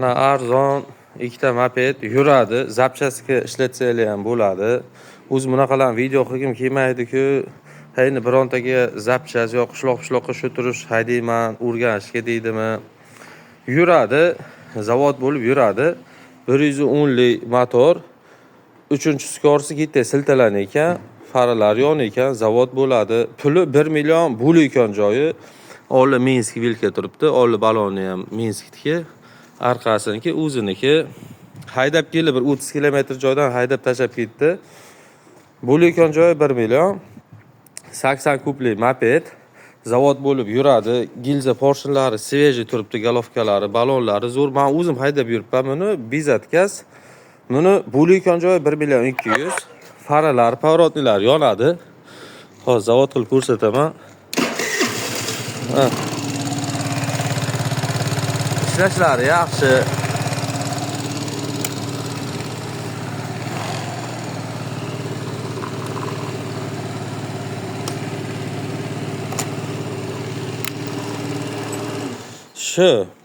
Mana arzon ikkita moped yuradi, zapchastga ishlatsanglar ham bo'ladi. O'zi bunaqalarni video qilgim kelmaydi-ku. Hayni birontaga zapchast yo qishloqqa shu turish haydayman, o'rganishga deydimi? Yuradi, zavod bo'lib yuradi. 110 lik motor. 3-skorsi gitta siltalan ekan, faralar yon ekan, zavod bo'ladi. Puli 1 million bo'l ekan joyi. Oldin Minsk vilka turibdi, oldin baloni ham Minskniki, orqasiniki o'ziniki. Haydab kelib bir 30 kilometr joydan haydab tashab ketdi. Bo'l ekan joyi 1 million. 80 kublik moped. Zavod bo'lib yuradi. Gilza porshinlari sveji turibdi, golovkalari, balonlari zo'r. Men o'zim haydab yuribman buni, bezatkas. Buni bo'l ekan joyi 1 million 200. Faralar, pavrotnilar yonadi. Hozir zavod qilib ko'rsataman. Ishlashlari yaxshi.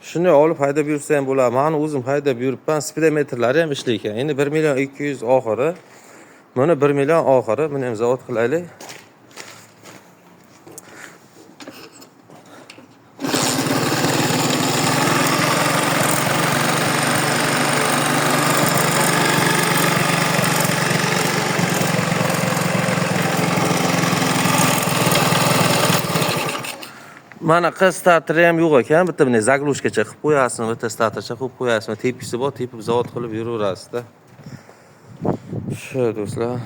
Shuni olib haydab yursa ham bo'ladi. Men o'zim haydab yuribman, speedometrlari ham ishlaykan. Endi 1 million 200 oxiri. Buni 1 million oxiri. Buni ham zavod qilaylik. Mana qiz starteri ham yo'q ekan, bitta bunday zaglushkacha qilib qo'yasizmi, bitta startercha qilib qo'yasizmi, tepkisi bor, tepib zavod qilib yuraverasizda. Shu do'stlar.